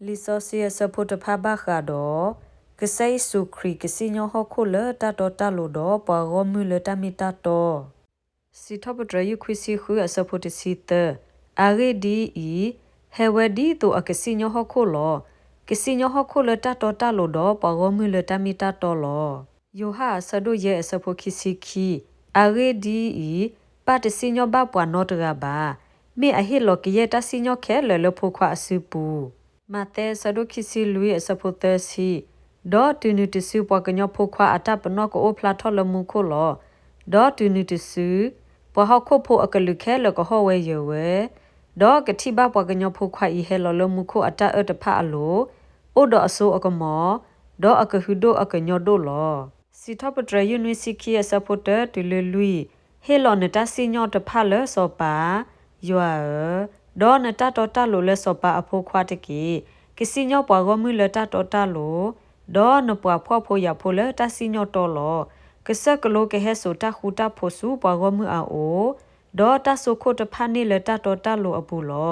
ลิซอเซียสพุทธภาบาคาดอกไซสุครีกสิญอฮอคุเลตาตอตาโลดอปารอมือเลตามิตาตอสิทบตรยุควิสิkhuอสพุทธสิตอาเรดีอีเฮวดีโตอกสิญอฮอคุลอกสิญอฮอคุเลตาตอตาโลดอปารอมือเลตามิตาตอลอโยหาสะดุเยอสพุคิสิคีอาเรดีอีปาตสิญอบาปวนอตราบามีอหิโลกเยตาสิญอแคเลโพควาอสุปูมาเตสะดุคิสิลุยอสพุทธสิดอตุนุติสุปกญอโพควาอตาปนอโกโอพลาทอลมุโคลอดอตุนุติสุปะฮอโคโพอกลุแคลก็ฮอเวเยเวดอกะทิบาปกญอโพควาอีเฮลลมุโคอตาเอตพะอโลโอดออโซอกมอดออกะฮุโดอกะญอโดลอสิทอปตรยูนิสิคีอสพุทธตุเลลุยเฮลอนตาสิญอตพะเลโซปายัวดอนตาตอตาโลเลโซปาอโพควาตะกีกิสิญอปวะมือเลตาตอตาโลดอนปวะพ่อโพยาโพเลตาสิญอตอลอกะสะกโลกะเฮโซตาคูตาโพสูปวะมืออาโอดอตาโซโคตพานีเลตาตอตาโลอปูลอ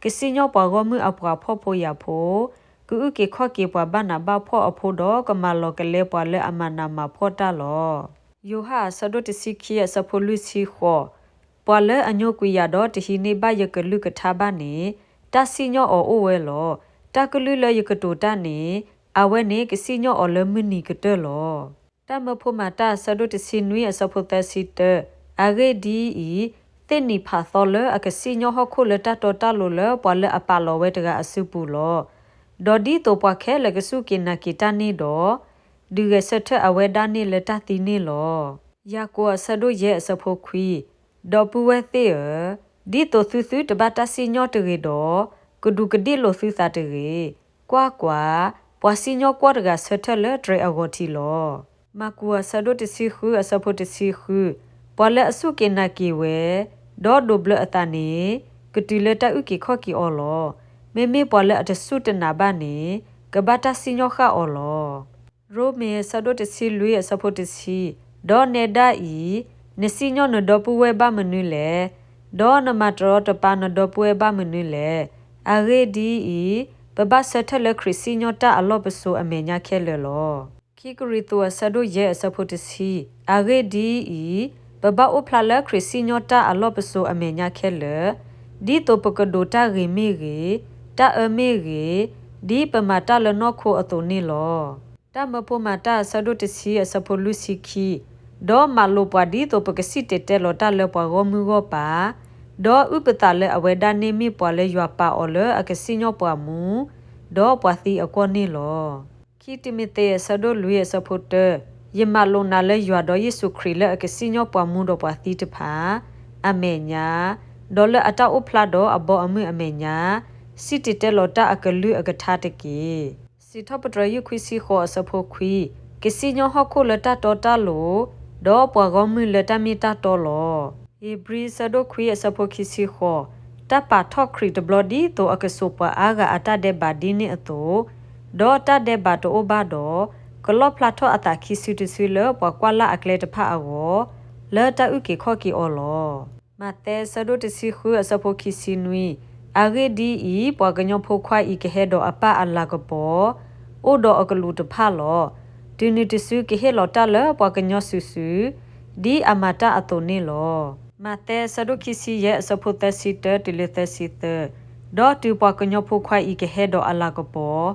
กะสิญอปวะมืออปวะพ่อโพยาโพกูอุเกข้อเกปวะบ้านาบ้าพ่ออโพดอกะมาลอกะเลปวะเลอะมานามาพ่อตาลอโยหาสะดุติสิคียสะโพลุสิขอปวะเลอะญอกุยาดอติหินีบายกะลุกะทาบานีตาสิญออโอเวลอตากลุเลยกะโตตานีအဝဲနေကစီညောအလမနီကတဲလောတမဖို့မတာဆဒုတစီနွေအစဖို့တစီတအဂေဒီဤတင်နီဖာသောလအကစီညောဟခုလတတော်တလိုလပလအပါလောဝဲတကအစုပူလောဒေါ်ဒီတိုပွားခဲလကစုကိနာကိတနီတော့ဒီရစထအဝဲဒါနေလတတိနေလောယာကိုဆဒုရဲ့အစဖို့ခွီဒေါ်ပူဝဲသေးဒီတိုသုသုတဘတာစီညောတရေတော့ကဒုကဒီလိုသုစာတရေကွာပွာစီညောကွာတကဆထလဒရအဂေါတီလောမကူအဆဒုတစီခုအစဖို့တစီခုပွာလအစုကေနာကီဝဲဒေါ်ဒိုဘလအတနီကတိလတဥကီခော့ကီအော်လောမေမေပွာလအတစုတနာဘာနီကဘာတာစီညောခါအော်လောရိုမေဆဒုတစီလူအစဖို့တစီဒေါ်နေဒါဤနစီညောနဒေါ်ပူဝဲဘာမနုလေဒေါ်နမတရောတပါနဒေါ်ပူဝဲဘာမနုလေအဂေဒီဤပပဆထလခရစီညောတာအလောပဆိုအမေညာခဲလလောခိကရီတောဆဒိုရဲ့ဆဖို့တစီအဂေဒီဤပပအိုဖလာလခရစီညောတာအလောပဆိုအမေညာခဲလဒီတိုပကဒိုတာရီမီရီတာအမေရီဒီပမာတာလနောခိုအတုန်နီလောတမဖို့မာတာဆဒိုတစီအစဖို့လူစီခီဒေါ်မလိုပွားဒီတိုပကစီတေတဲလောတာလပွားဂောမူဂောပါဒေါ်ဥပတလအဝဲဒါနေမီပွာလေရွာပါအော်လအကစီညောပွားမူဒေါ်ပွားသီအကောနေလောခိတိမီတေဆဒိုလူရဲ့စဖို့တယမလုံနာလေရွာတော်ယေစုခရီလအကစီညောပွားမူဒေါ်ပွားသီတဖာအမေညာဒေါ်လအတာဥဖလာဒေါ်အဘောအမေအမေညာစီတီတဲလောတာအကလူအကထာတကီစီထပတရယခွီစီခောစဖို့ခွီကစီညောဟခုလတာတော်တာလိုဒေါ်ပွားကောမူလတာမီတာတော်လောဧဘရီဆဒိုခွီအစဖို့ခီစီခောတပါထော့ခရီတဘလဒီတိုအကဆုပအာဂအတာတဲ့ဘာဒီနေအတိုဒေါ်တာတဲ့ဘာတိုဘာဒေါ်ကလော့ဖလာထော့အတာခီစီတဆွေလပွားကွာလာအကလေတဖာအောလဲတာဥကေခော့ကီအောလောမတဲဆဒိုတစီခူအစဖို့ခီစီနွီအဂေဒီဤပွားကညောဖိုခွိုင်ဤကဟဲဒေါ်အပအလာကပေါ်အိုဒေါ်အကလူတဖာလောဒီနီတစုကဟဲလော်တာလပွားကညောဆူဆူဒီအမတာအတုန်နေလောမတဲဆဒုခိစီရဲ့စဖို့တစီတတလသစီတဒေါ်တူပကညဖိုခွိုင်ဤကဟဲဒေါ်အလာကပေါ်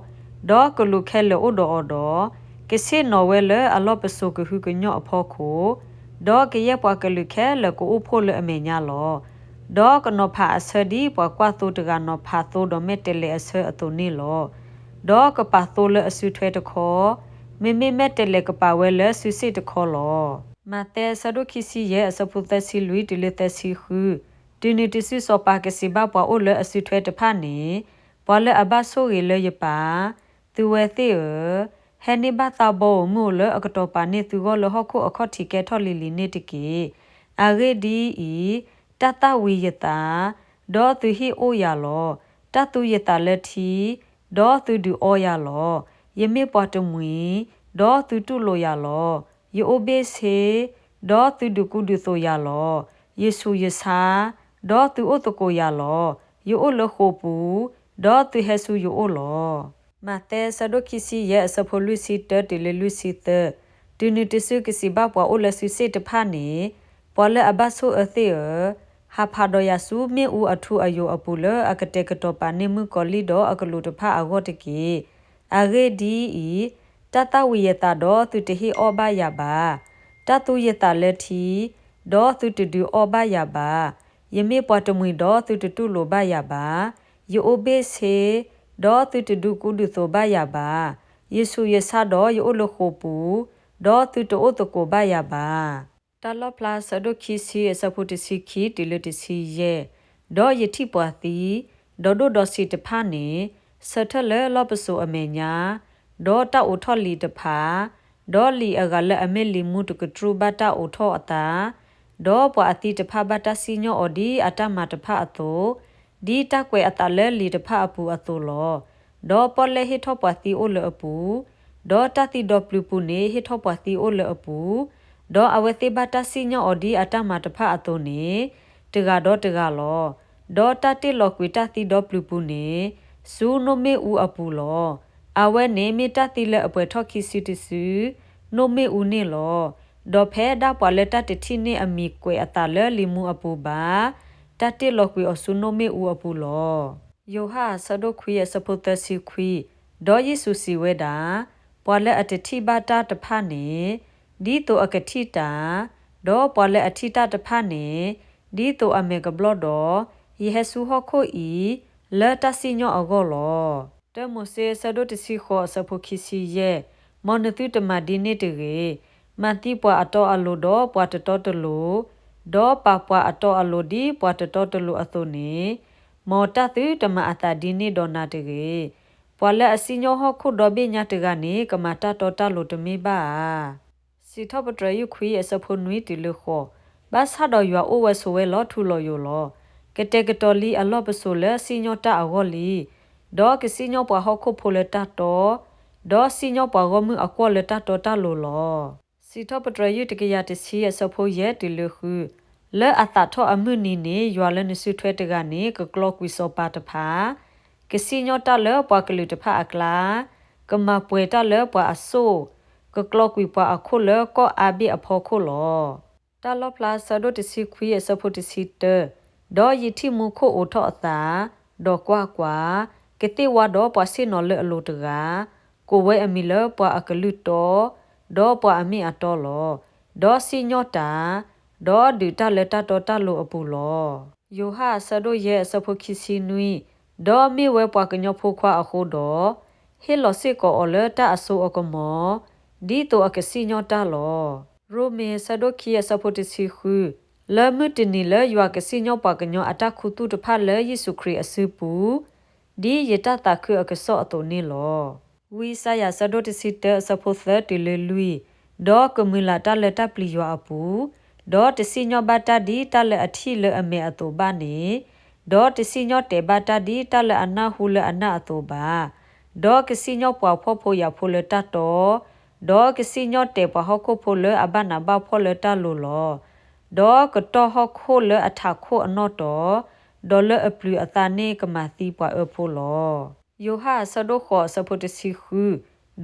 ဒေါ်ကလူခဲလောဒေါ်ဒေါ်ကစီနော်ဝဲလအလောပဆုကဟုကညောအဖို့ခိုဒေါ်ကရဲ့ပွားကလူခဲလကိုအဖို့လအမေညာလောဒေါ်ကနောဖာအစဒီပွားကွာတူတကနောဖာတူဒမက်တလေအဆအတုန်နေလောဒေါ်ကပါတူလအဆူထွဲတခေါ်မေမေမက်တလေကပါဝဲလဆူစစ်တခေါ်လောမတဲဆဒုခိစီရဲ့အစပုသစီလူတီလတစီခုဒီနီတစီစောပါကစီဘပွားအိုလအစီထွဲတဖာနေပွာလအဘဆိုရီလေယပါသူဝဲသေးဟဲနိဘတာဘောမူလအကတောပါနေသူကလဟခုအခေါတီကဲထော်လီလီနေတကီအဂေဒီဤတတဝီယတာဒေါ်သူဟီအိုယာလောတတူယတာလက်တီဒေါ်သူဒူအောယာလောယမေပွားတမွီဒေါ်သူတုလိုယာလောယေအိုဘေစေဒေါ်သူဒုကုဒုဆိုရလောယေဆုယစာဒေါ်သူအိုတကိုရလောယေအိုလခိုပူ ดอตุเฮซูอยู่โอลอมาแต่สะดคิซีเยสะพลุซิเตติเลลุซิเตตูนิติสุกิซิบาปวาโอเลซุเซตพานีปอเลอบัสโซเอเธอฮาพาโดยาซูเมอูอทูอโยอปูเลอากเตกตอปานิมุกอลิดออากลุตพาอากอตกีอาเรดีอีตาตาวิยตาดอตุเตฮิอบายาบาตาตุยตาเลทีดอตุตดูอบายาบายเมปอตมุยดอตุตตุโลบายาบายูโอเบเซดอตุตดูกุดุโซบายาบาเยซูเยซาดอยูโอโลโคปูดอตุตโอตโกบายาบาตาลอพลาสะดคิซีสะพุติสิคีติลติซีเยดอยทิปวติดอโดดอสิตพานีสะทะเลลอปโซอเมญาดอตาโอทอลีตพาดอลีอะกะเลอเมลิมุตกทรูบาตาโอทออตาดอปวอติตพาบาตาซิญออดีอะตามาตพาอโตดีตะเกวอะตาเลลีตพาอปูอโตลอดอปอเลฮิทอปวติโอเลอปูดอตาติดอปลูปูเนฮิทอปวติโอเลอปูดออเวติบาตาซิญออดีอะตามาตพาอโตเนตกาดอตกาลอดอตาติลอควิตาติดอปลูปูเนซูโนเมอูอปูลอအဝဲနေမီတတိလက်အပွဲထော့ခိစီတဆူနိုမေဦးနေလောဒေါ်ဖဲဒါပွာလက်တတတိနေအမီကွေအတာလဲလီမူအပူပါတတိလောကွေအဆုနိုမေဦးအပူလောယောဟာဆဒိုခွေရစပုတစီခွေဒေါ်ယေစုစီဝဲတာပွာလက်အတတိဘာတာတဖာနေဒီတိုအကတိတာဒေါ်ပွာလက်အတိတာတဖာနေဒီတိုအမေကဘလော့ဒေါ်ယေဟဆူဟခိုအီလဲတစီညောအကောလောတမဆေဆဒိုတစီခောစဖုခိစီယေမနတုတမဒီနေတရေမတိပွာအတော်အလိုတော့ပွာတတော်တလိုဒေါ်ပပွာအတော်အလိုဒီပွာတတော်တလိုအသုနေမောတတုတမအတာဒီနေဒေါနာတရေပွာလက်အစီညောဟခုဒေါ်ဘေညတကနေကမတာတော်တလိုတမေပါစီထပတရယခွေအစဖုနွေတီလခောဘတ်ဟာတော်ရွာအိုဝဲဆိုဝဲလောထူလောယောလောကတဲ့ကတော်လီအလော့ပဆိုလဲစီညောတအဝေါ်လီဒေါ်ကစီညောပွားဟခုဖိုလက်တတော်ဒေါ်စီညောပွားဂမှုအကောလက်တတော်တလိုလောစီထပတရယတကရတစီအစဖိုရဲတီလခုလဲအတာထောအမှုနီနေရွာလဲနစုထွဲတကနေကကလော့ကွီစောပါတဖာကစီညောတလဲပွားကလူတဖာအကလာကမပွေတလဲပွားအဆိုးကကလော့ကွီပွားအခုလဲကောအဘိအဖောခုလောတလော့ပလာဆဒိုတစီခွေအစဖိုတစီတဒေါ်ယီတီမူခိုအိုထောအတာဒေါ်ကွာကွာကတိဝါတော့ပွားစင်နော်လေအလိုတကာကိုဝဲအမီလပွားအကလူတော်ဒေါ်ပွားအမီအတော်လောဒေါ်စီညောတာဒေါ်ဒူတလက်တတော်တလိုအပူလောယိုဟာဆဒိုရဲ့စဖုခိစီနွီဒေါ်မီဝဲပွားကညောဖိုခွာအခုတော်ဟေလောစစ်ကောအလတာအဆိုအကမောဒီတိုအကစီညောတာလောရိုမေဆဒိုခီယစဖုတစီခုလဲမတနီလဲယွာကစီညောပွားကညောအတခုတုတဖတ်လဲယေစုခရစ်အစုပူဒီယတတာခွအကဆောအတုန်နီလောဝီဆာယာဆဒိုတစီတစဖိုသတီလေလူီဒေါ်ကမူလာတလက်တပလီယွာအပူဒေါ်တစီညောဘတာဒီတလက်အထီလေအမေအတုဘာနေဒေါ်တစီညောတေဘတာဒီတလက်အနာဟုလေအနာအတုဘာဒေါ်ကစီညောပွားဖို့ဖို့ရဖို့လေတတော်ဒေါ်ကစီညောတေပွားဟခုဖို့လေအဘနာဘဖို့လေတလူလောဒေါ်ကတော်ဟခုလေအထခုအနော့တော်ဒေါ်လအပလူအတာနေကမတိပွားအဖို့လောယိုဟာဆဒိုခောစပုတစီခု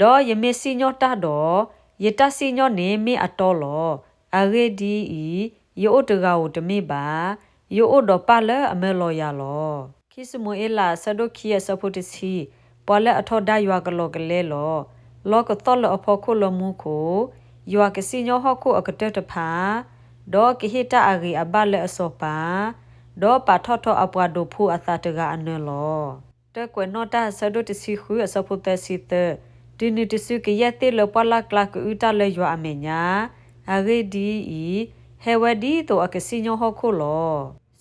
ဒေါ်ယမေစီညောတာတော်ယတစီညောနေမေအတော်လောအဂေဒီဤယိုတကာကိုတမေပါယိုဒေါ်ပါလအမေလောရလောခိစမွေလာဆဒိုခီယစပုတစီပေါ်လအထောဒရွာကလောကလဲလောလောကတော်လအဖို့ခုလမှုကိုယွာကစီညောဟခုအကတက်တဖာဒေါ်ကဟိတအဂေအဘလအစောပါဒေါ်ပါထော့ထော့အပွားဒိုဖူအသာတကအနလောတကွနောတာဆဒုတစီခုအစပုတစီတဒီနီတစုကရတဲ့လပလာကလကဥတလေယွာအမေညာအဂေဒီဤဟေဝဒီတိုအကစီညောဟခုလော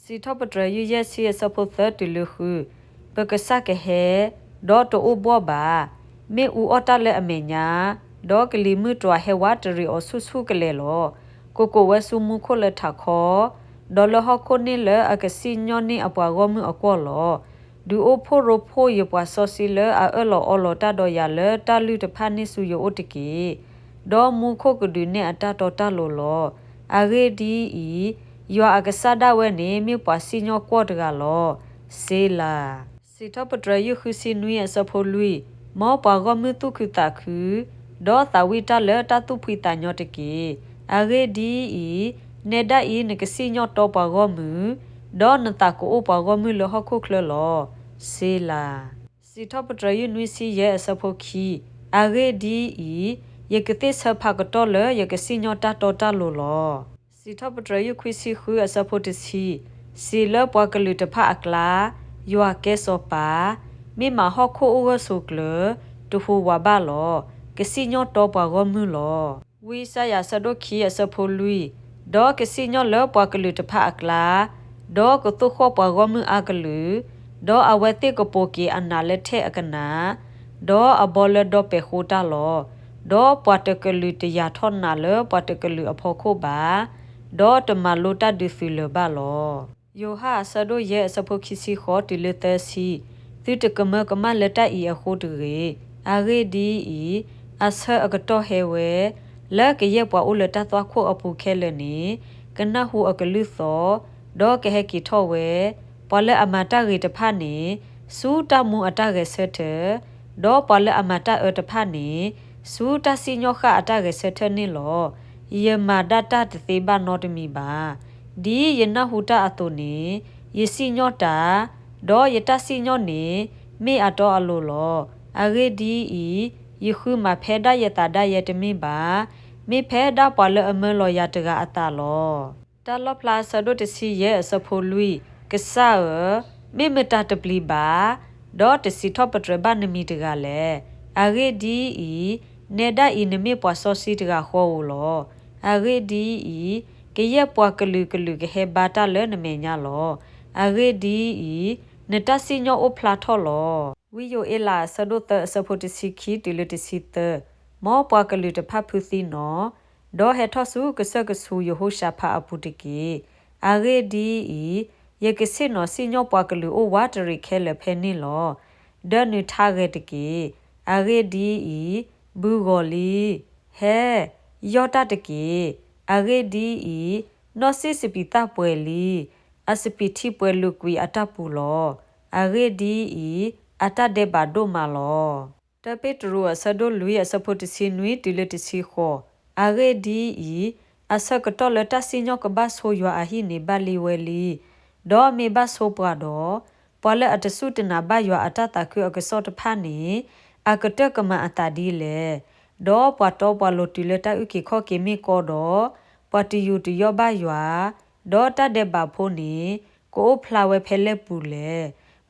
စီထပတရယူရစီအစပုတတလူခုပကစကဟေဒေါ်တိုဘောဘာမေဥအတလေအမေညာဒေါ်ကလီမှုတွာဟေဝတရီအဆုဆုကလေလောကိုဝဲဆုမှုခုလက်ထခောဒေါ်လဟခုနေလေအကစီညောနေအပွားဂမှုအကောလောဒူအိုဖိုရိုဖိုယပွားဆောစီလေအလောအလောတတော်ရလေတလူတဖာနိစုယောတကီဒေါ်မူခုကဒူနေအတတော်တလိုလောအဂေဒီဤယောအကဆဒဝဲနေမြပွားစီညောကောတကလောစေလာစေ စီထပတရယခုစီနွေအစဖိုလူမောပါဂမတုခုတာခုဒေါ်တာဝီတာလတာတုဖိတာညောတကေအဂေဒီဤနေဒဤနကစီညောတော့ပါဂမဒေါ်နတာကိုပါဂမလဟခုခလလောစေလာစီထပတရယနွေစီရဲ့အစဖိုခီအဂေဒီဤယကတိစဖကတော့လယကစီညောတာတော်တာလိုလောစီထပတရယခွီစီခုအစဖိုတစီစီလပွားကလူတဖအကလာယွာကဲစောပါမိမဟခုအိုဝဆုကလတူဟူဝဘာလောကစီညောတော့ပါဂမလောဝီဆာယာဆဒိုခီအစဖိုလူဒေါ်ကစီညောလပွားကလူတဖအကလာဒေါ်ကတုခောပါဂမအကလူဒေါ်အဝတိကပိုကီအနာလက်ထဲအကနာဒေါ်အဘောလဒေါ်ပေခိုတာလောဒေါ်ပွားတကလူတရာထောနာလပွားတကလူအဖို့ခိုပါဒေါ်တမလိုတာဒီဖီလဘာလောယိုဟာဆဒိုရဲ့စဖိုခီစီခေါ်တီလက်တစီသူတကမကမလက်တအီအခုတူရေအဂေဒီဤအဆအကတော့ဟဲဝဲလက်ကရဲ့ပွားဦးလက်တသွားခုအဖူခဲလနေကနဟုအကလူသောဒေါ်ကဟကီထောဝဲပလအမတာရေတဖာနေစူတမှုအတရေဆက်တဲ့ဒေါ်ပလအမတာအတဖာနေစူတစီညောခအတရေဆက်တဲ့နေလောယမဒတာတသေးဘာနောတမီပါဒီယနဟုတာအတုနေယစီညောတာဒေါ်ယတစီညောနေမေအတော်အလိုလောအဂေဒီဤယခုမဖဲဒယတာဒယတမီပါမေဖဲဒပလအမလောယတကအတလောတလပလာဆဒိုတစီရဲ့စဖိုလူကဆာမေမတာတပလီပါဒေါ်တစီထောပထရဘနမီတကလည်းအဂေဒီဤနေဒဤနမေပွားစောစီတကခေါ်လောအဂေဒီဤကရဲ့ပွားကလူကဟေဘာတာလဲနမေညာလောအဂေဒီဤနတစီညောအဖလာထောလောဝီယိုအလာဆဒိုတစဖိုတစီခီတီလတစီတမောပွားကလူတဖဖူစီနောဒေါ်ဟေထောဆူကဆကဆူယဟိုရှာဖာအပူတကီအဂေဒီဤယကစစ်နောစီညောပွားကလူအိုဝါတရီခဲလဖဲနေလောဒနုထားခဲ့တကီအဂေဒီဤဘူဂောလီဟဲယောတာတကီအဂေဒီဤနောစီစပီတာပွဲလီအစပီတီပွဲလူကွီအတပူလောအဂေဒီဤအတဒေဘာဒိုမာလောတပိတရူအဆဒိုလူယစဖို့တစီနွီတီလတစီခောအဂေဒီဤအစကတော့လတစီညောကဘဆိုယွာအဟိနေဘလီဝဲလီဒေါ်မေဘဆိုပွားတော့ပလအတဆုတနာဘယွာအတတခွအကစောတဖာနေအကတကမအတာဒီလေဒေါ်ပွားတော့ပွားလို့တီလတဥကိခောကေမီကောတော့ပတီယူတယောဘယွာဒေါ်တတဲ့ဘာဖိုနေကိုဖလာဝဲဖဲလက်ပူလေ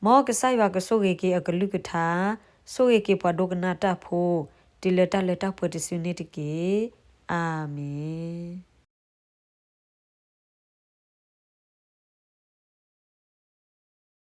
မောကဆိုင်ဝါကဆိုကေကေအကလူကထာဆိုကေကေပွားဒိုကနာတာဖိုတီလတလက်တာဖွေတစနေတကေအာမင်